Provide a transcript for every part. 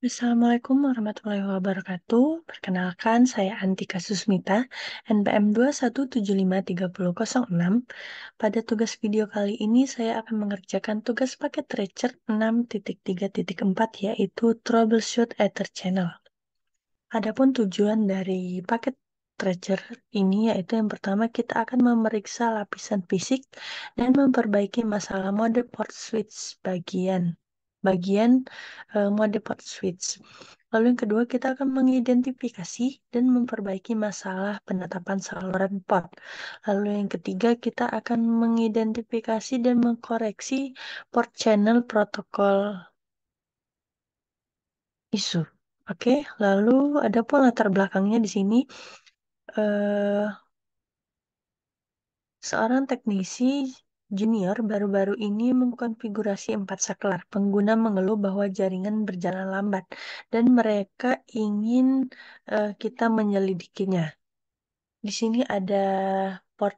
Assalamualaikum warahmatullahi wabarakatuh. Perkenalkan, saya Antika Susmita, NPM 217530006. Pada tugas video kali ini, saya akan mengerjakan tugas paket Tracer 6.3.4, yaitu Troubleshoot Ether Channel. Adapun tujuan dari paket Tracer ini yaitu yang pertama kita akan memeriksa lapisan fisik dan memperbaiki masalah mode port switch bagian mode port switch. Lalu yang kedua kita akan mengidentifikasi dan memperbaiki masalah penetapan saluran port. Lalu yang ketiga kita akan mengidentifikasi dan mengkoreksi port channel protokol isu. Oke, lalu ada pun latar belakangnya di sini. eh Seorang teknisi junior baru-baru ini mengkonfigurasi 4 saklar. Pengguna mengeluh bahwa jaringan berjalan lambat dan mereka ingin kita menyelidikinya. Di sini ada port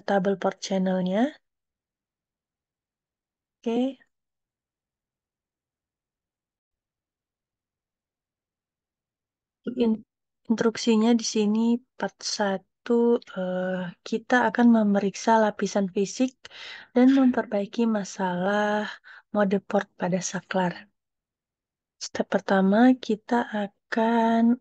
tabel port channelnya. Oke, In- instruksinya di sini part 1, kita akan memeriksa lapisan fisik dan memperbaiki masalah mode port pada saklar. Step pertama, kita akan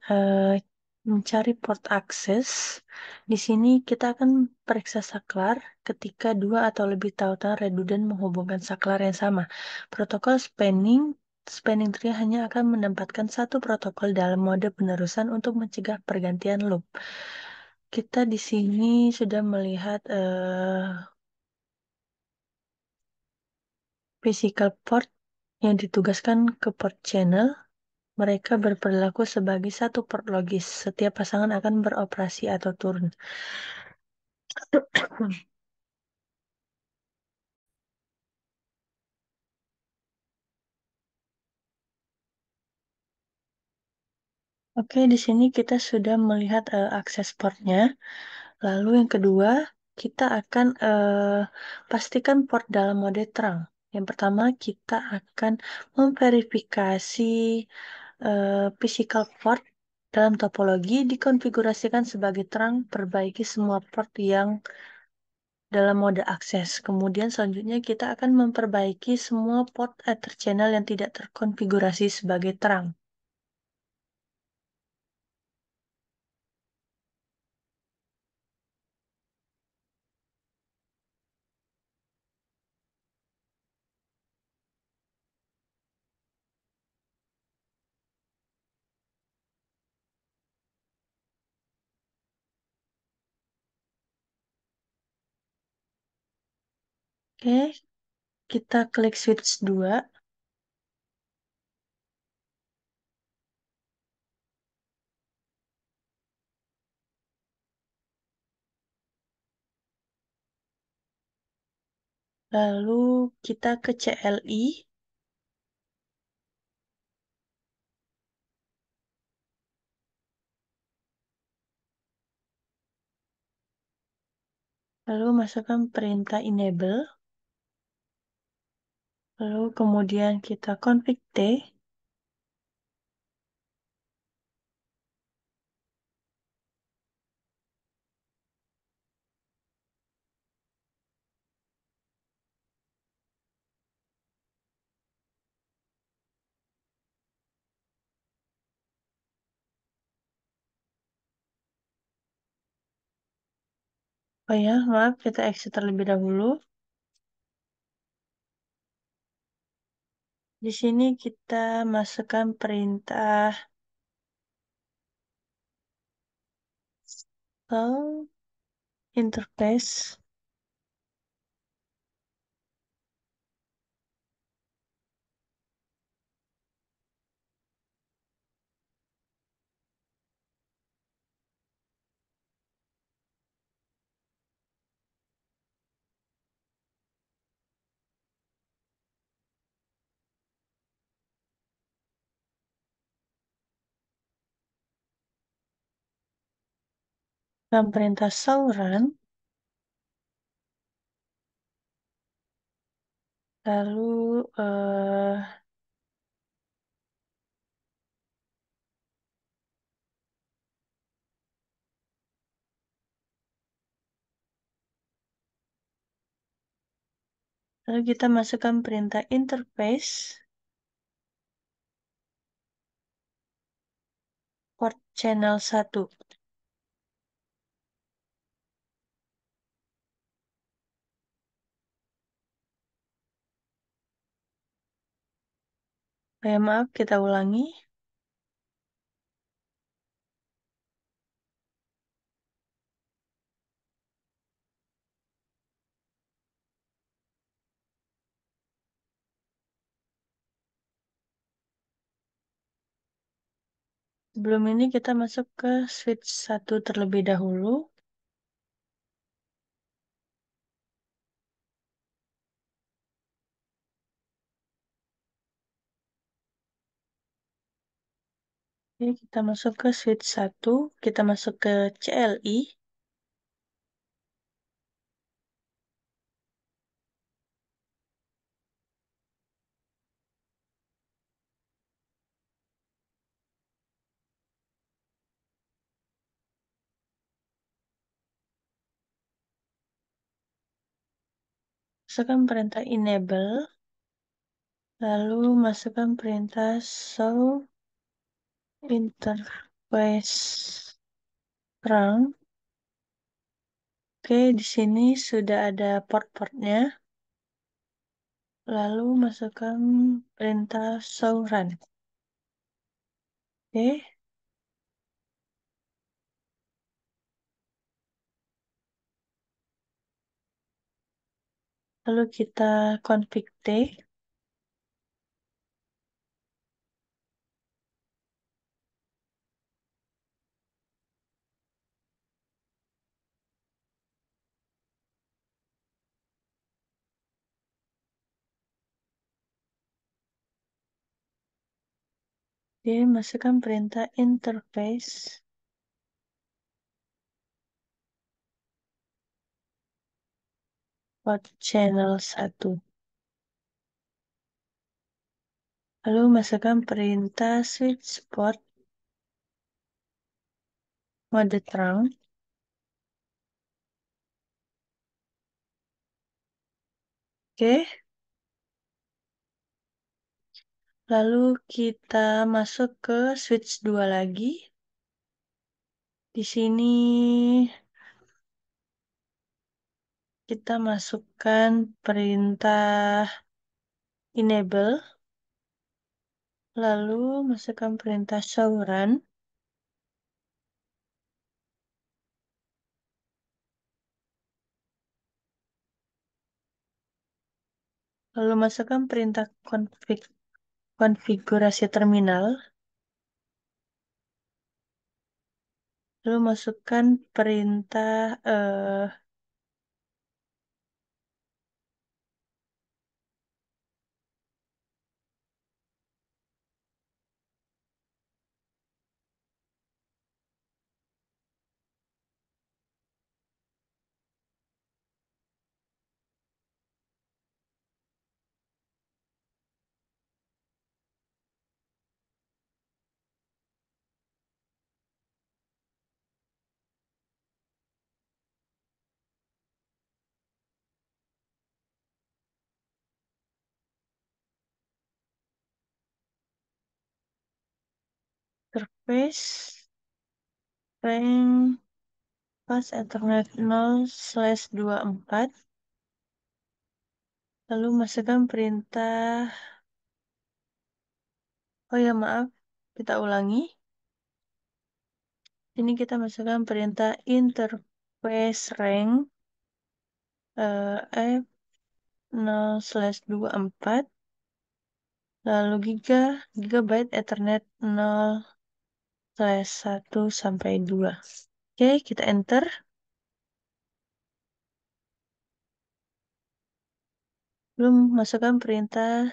mencari port akses. Di sini kita akan periksa saklar ketika dua atau lebih tautan redundant menghubungkan saklar yang sama. Protokol spanning tree hanya akan menempatkan satu protokol dalam mode penerusan untuk mencegah pergantian loop. Kita di sini sudah melihat physical port yang ditugaskan ke port channel. Mereka berperilaku sebagai satu port logis. Setiap pasangan akan beroperasi atau turun. Oke, di sini kita sudah melihat akses portnya. Lalu yang kedua, kita akan pastikan port dalam mode terang. Yang pertama, kita akan memverifikasi physical port dalam topologi dikonfigurasikan sebagai terang, perbaiki semua port yang dalam mode akses. Kemudian selanjutnya kita akan memperbaiki semua port Ether channel yang tidak terkonfigurasi sebagai terang. Oke, kita klik switch 2. Lalu kita ke CLI. Lalu masukkan perintah enable. Lalu kemudian kita config T. Oh ya, maaf, kita exit terlebih dahulu. Di sini kita masukkan perintah interface. Dan perintah saluran. Lalu Lalu kita masukkan perintah interface port channel 1. Maaf, kita ulangi. Sebelum ini kita masuk ke switch 1 terlebih dahulu. Oke, kita masuk ke switch 1, kita masuk ke CLI. Masukkan perintah enable, lalu masukkan perintah show interface terang. Oke, di sini sudah ada port-portnya. Lalu masukkan perintah show run. Oke, lalu kita config T. Oke, masukkan perintah interface port channel 1. Lalu masukkan perintah switch port mode terang. Oke, lalu kita masuk ke switch 2 lagi. Di sini kita masukkan perintah enable, lalu masukkan perintah show run, lalu masukkan perintah konfigurasi terminal, lalu masukkan perintah interface rank pas Ethernet 0/24, lalu masukkan perintah, oh ya maaf, kita ulangi. Ini kita masukkan perintah interface rank F0/24, lalu gigabyte Ethernet 0/1 sampai 2. Oke, kita enter. Belum masukkan perintah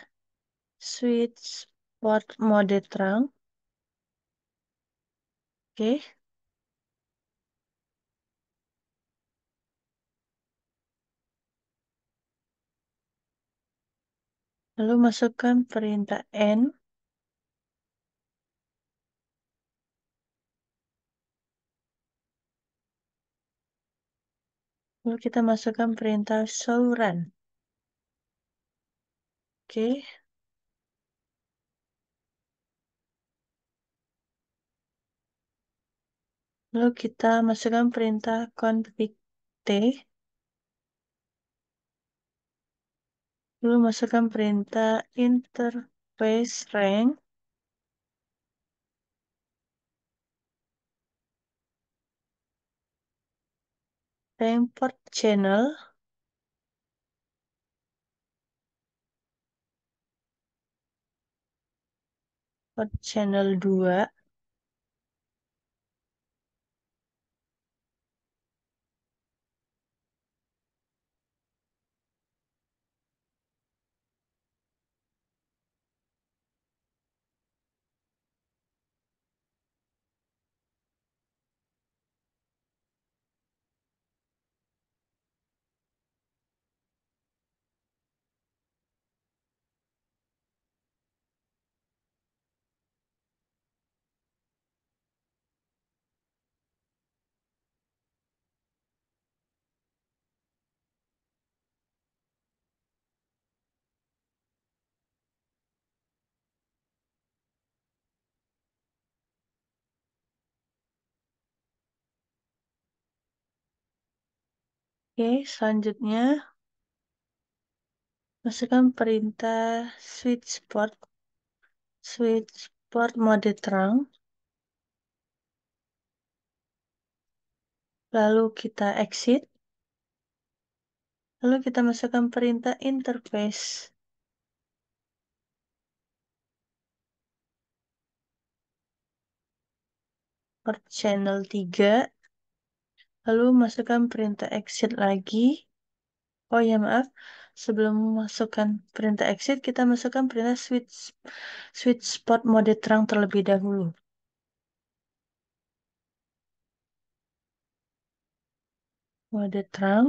switch port mode terang. Oke, lalu masukkan perintah N. Lalu kita masukkan perintah show run. Oke. Lalu kita masukkan perintah config T. Lalu masukkan perintah interface rank. Rank port channel. Port channel 2. Oke, selanjutnya masukkan perintah switch port mode terang. Lalu kita exit. Lalu kita masukkan perintah interface port channel 3. Lalu masukkan perintah exit lagi. Oh ya maaf, sebelum memasukkan perintah exit, kita masukkan perintah switch port mode terang terlebih dahulu. Mode terang.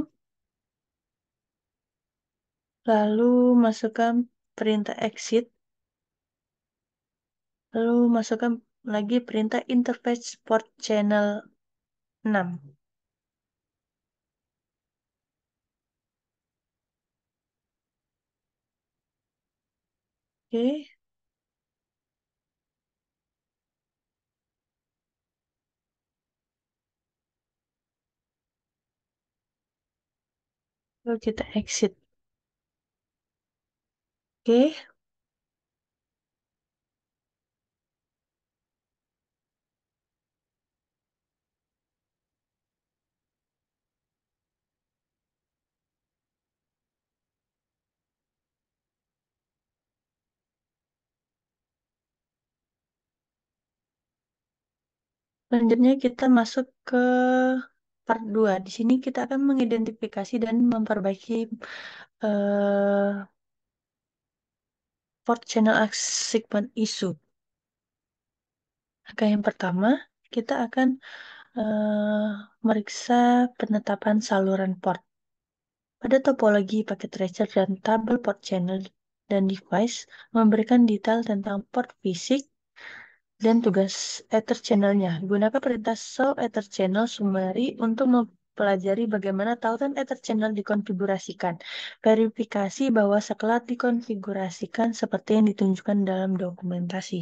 Lalu masukkan perintah exit. Lalu masukkan lagi perintah interface port channel 6. Oke, lalu kita exit. Oke, selanjutnya kita masuk ke part 2. Di sini kita akan mengidentifikasi dan memperbaiki eh, port channel segment issue. Langkah yang pertama, kita akan eh, meriksa penetapan saluran port. Pada topologi paket tracer dan tabel port channel dan device memberikan detail tentang port fisik dan tugas Ether channel-nya. Gunakan perintah show Ether channel summary untuk mempelajari bagaimana tautan Ether channel dikonfigurasikan. Verifikasi bahwa sekelat dikonfigurasikan seperti yang ditunjukkan dalam dokumentasi.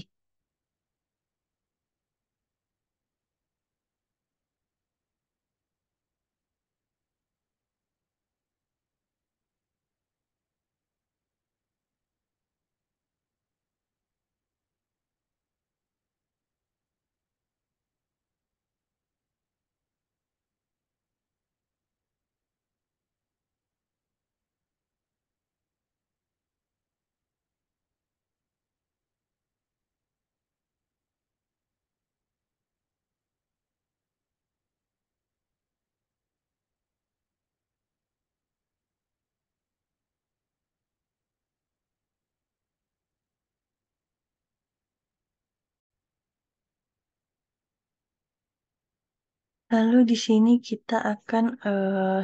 Lalu di sini kita akan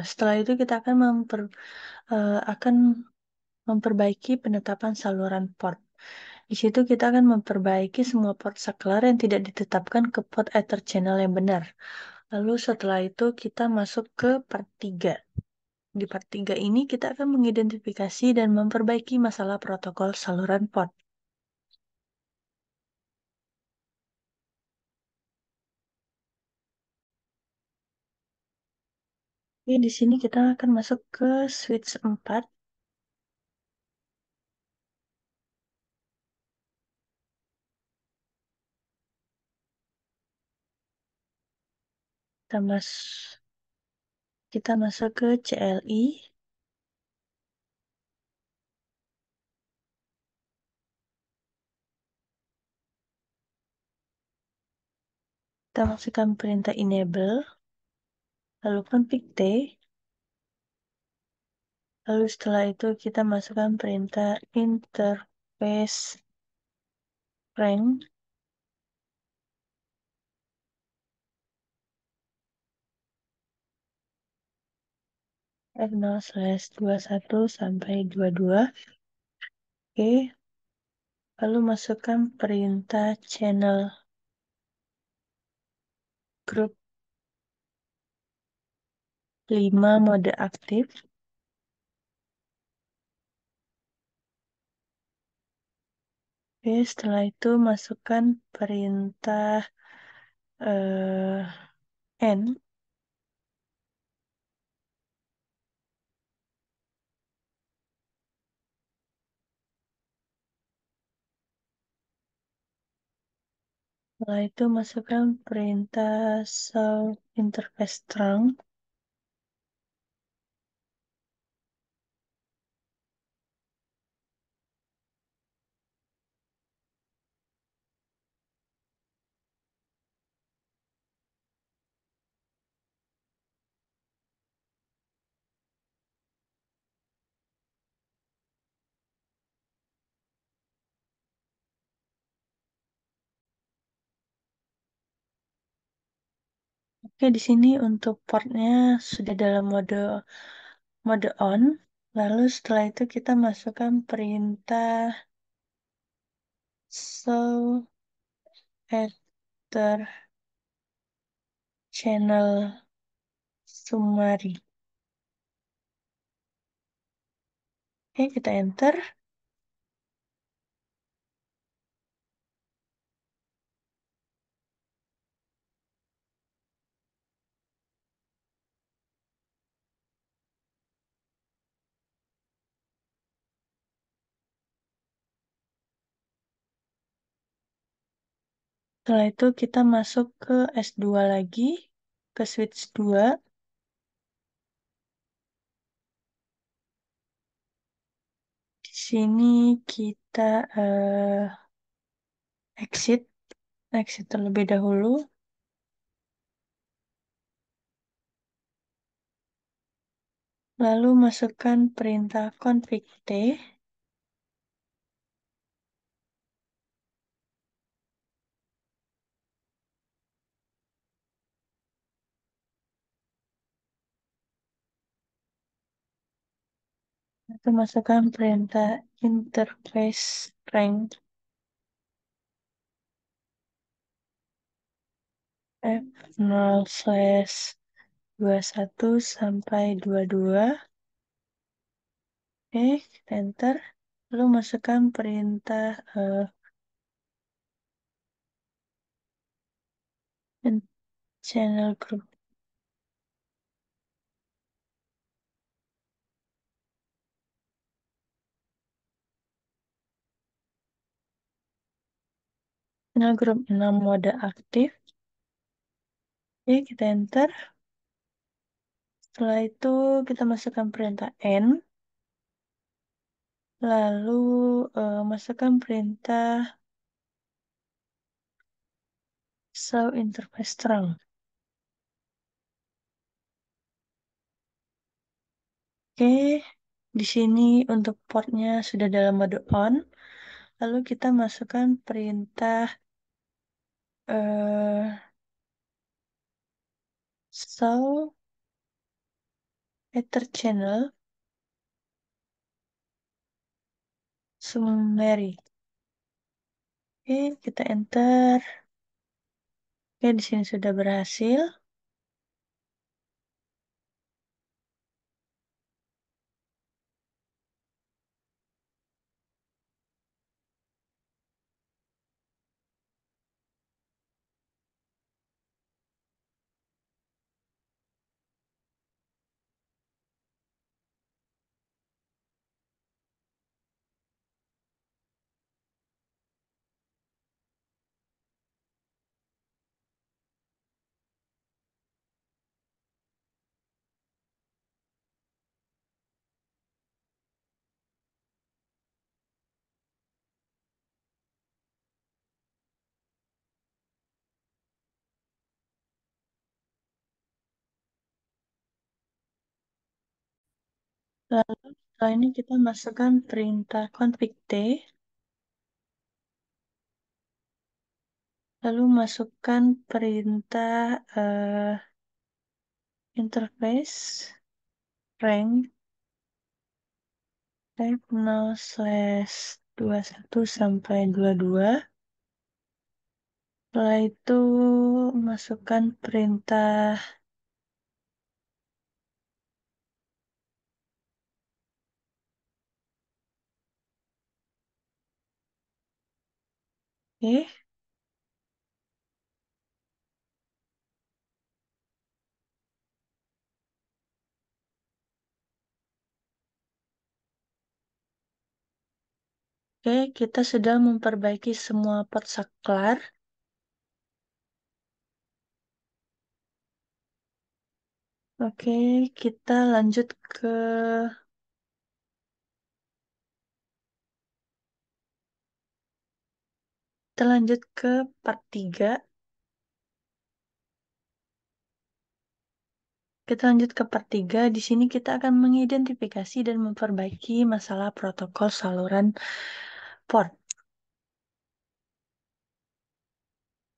setelah itu kita akan akan memperbaiki penetapan saluran port. Di situ kita akan memperbaiki semua port saklar yang tidak ditetapkan ke port Ether channel yang benar. Lalu setelah itu kita masuk ke part 3. Di part 3 ini kita akan mengidentifikasi dan memperbaiki masalah protokol saluran port. Oke, di sini kita akan masuk ke switch 4. Kita mas kita masuk ke CLI. Kita masukkan perintah enable, lalu config T. Lalu setelah itu kita masukkan perintah interface rank F0/21 sampai 22. Oke, lalu masukkan perintah channel group 5 mode aktif. Oke, setelah itu masukkan perintah eh, N. Setelah itu masukkan perintah show interface trunk. Oke, di sini untuk portnya sudah dalam mode on. Lalu setelah itu kita masukkan perintah show ether channel summary. Oke, kita enter. Setelah itu kita masuk ke S2 lagi, ke switch 2. Di sini kita exit, exit terlebih dahulu. Lalu masukkan perintah config T. Lalu masukkan perintah interface rank F0/21 sampai 22. Oke, kita enter. Lalu masukkan perintah channel group. Channel group 6 mode aktif. Oke, kita enter. Setelah itu kita masukkan perintah N. Lalu masukkan perintah show interface terang. Oke, di sini untuk portnya sudah dalam mode on. Lalu kita masukkan perintah eh, show ether channel summary. Oke, kita enter. Oke, di sini sudah berhasil. Lalu setelah ini kita masukkan perintah config T, lalu masukkan perintah interface rank type 0/21 sampai 22. Setelah itu masukkan perintah oke. Oke, kita sudah memperbaiki semua port saklar. Oke, kita lanjut ke part 3. Kita lanjut ke part 3. Di sini kita akan mengidentifikasi dan memperbaiki masalah protokol saluran port.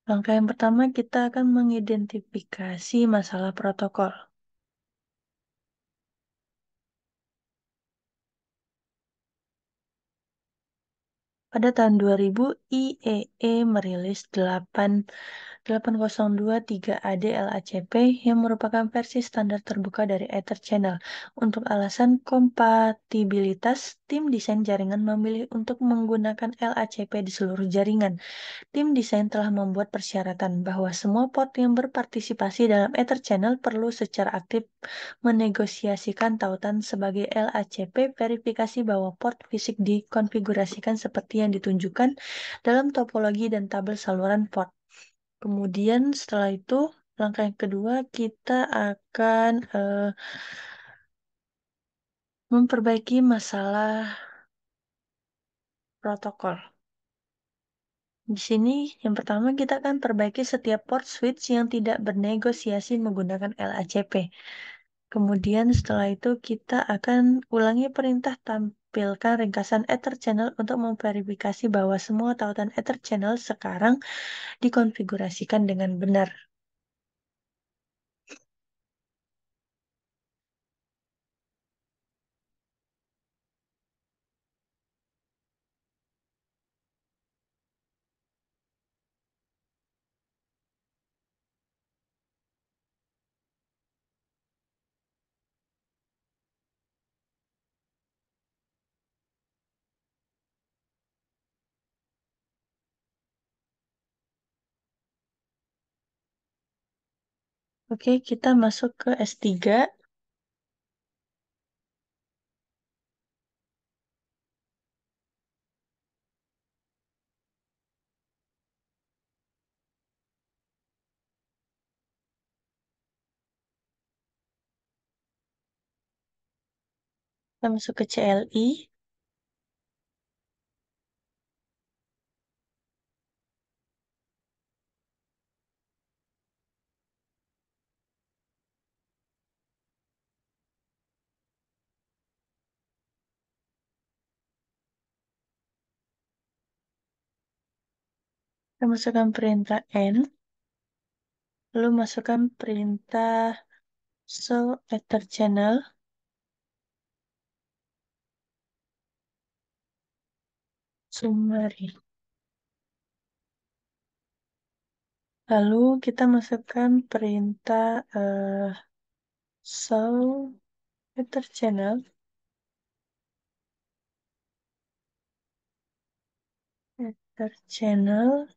Langkah yang pertama kita akan mengidentifikasi masalah protokol. Pada tahun 2000, IEE merilis 8023AD LACP yang merupakan versi standar terbuka dari Ether Channel. Untuk alasan kompatibilitas, tim desain jaringan memilih untuk menggunakan LACP di seluruh jaringan. Tim desain telah membuat persyaratan bahwa semua port yang berpartisipasi dalam Ether Channel perlu secara aktif menegosiasikan tautan sebagai LACP, verifikasi bahwa port fisik dikonfigurasikan seperti yang ditunjukkan dalam topologi dan tabel saluran port. Kemudian setelah itu, langkah yang kedua kita akan memperbaiki masalah protokol. Di sini, yang pertama kita akan perbaiki setiap port switch yang tidak bernegosiasi menggunakan LACP. Kemudian setelah itu kita akan ulangi perintah tampilkan ringkasan Ether Channel untuk memverifikasi bahwa semua tautan Ether Channel sekarang dikonfigurasikan dengan benar. Oke, kita masuk ke S3. Kita masuk ke CLI. Kita masukkan perintah N. Lalu masukkan perintah show Ether Channel summary. Lalu kita masukkan perintah show Ether Channel Ether Channel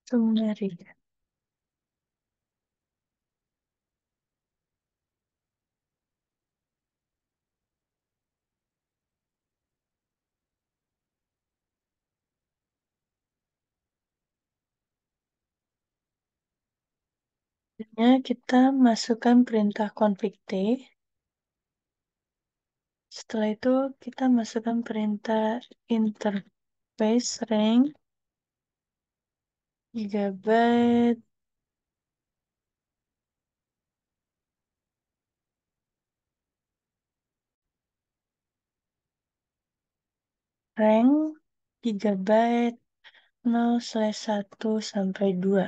summary. Selanjutnya kita masukkan perintah config T. Setelah itu kita masukkan perintah interface rank gigabyte rank gigabyte 0/1 sampai 2.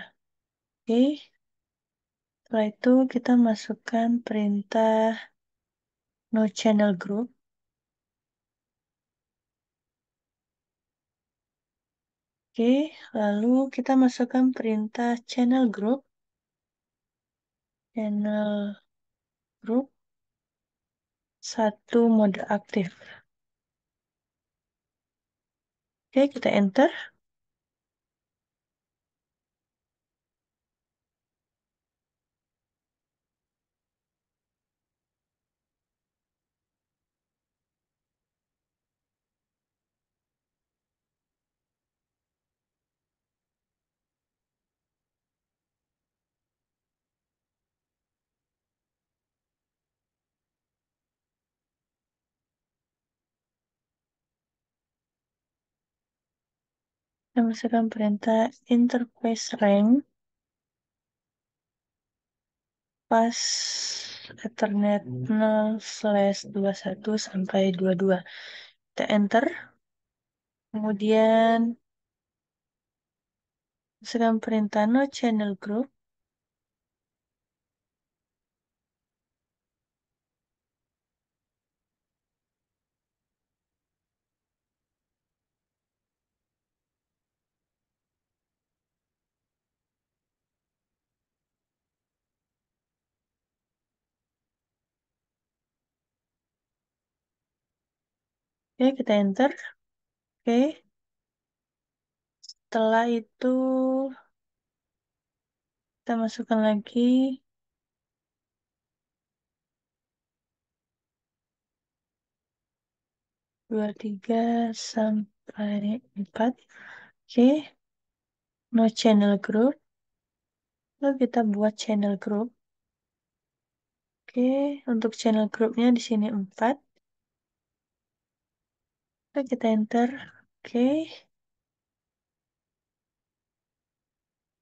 Oke, setelah itu kita masukkan perintah no channel group. Oke, lalu kita masukkan perintah channel group. Channel group satu mode aktif. Oke, kita enter. Kita masukkan perintah interface rank pas Ethernet 0/21 sampai 22. Kita enter. Kemudian masukkan perintah no channel group. Oke, kita enter. Oke, setelah itu kita masukkan lagi 23 sampai 4. Oke, no channel group. Lalu kita buat channel group. Oke, untuk channel groupnya di sini 4. Oke, kita enter. Oke,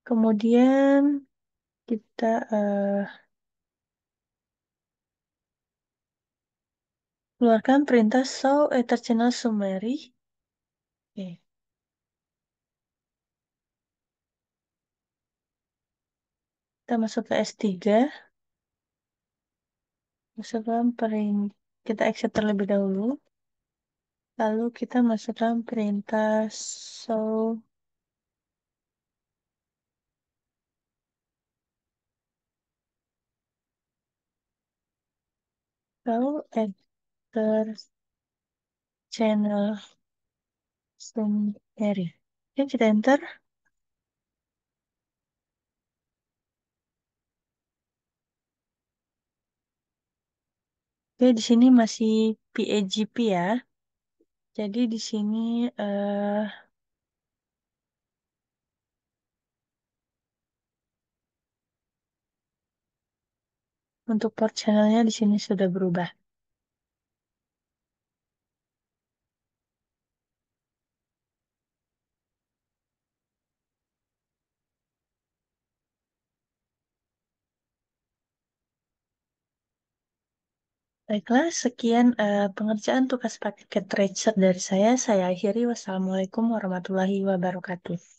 kemudian kita keluarkan perintah show ether channel summary. Oke, kita masuk ke S3. Masukkan kita exit terlebih dahulu. Lalu kita masukkan perintah show ether channel summary. Oke, kita enter. Oke, di sini masih PAGP ya. Jadi di sini untuk port channelnya di sini sudah berubah. Baiklah, sekian pengerjaan tugas paket tracer dari saya. Saya akhiri. Wassalamualaikum warahmatullahi wabarakatuh.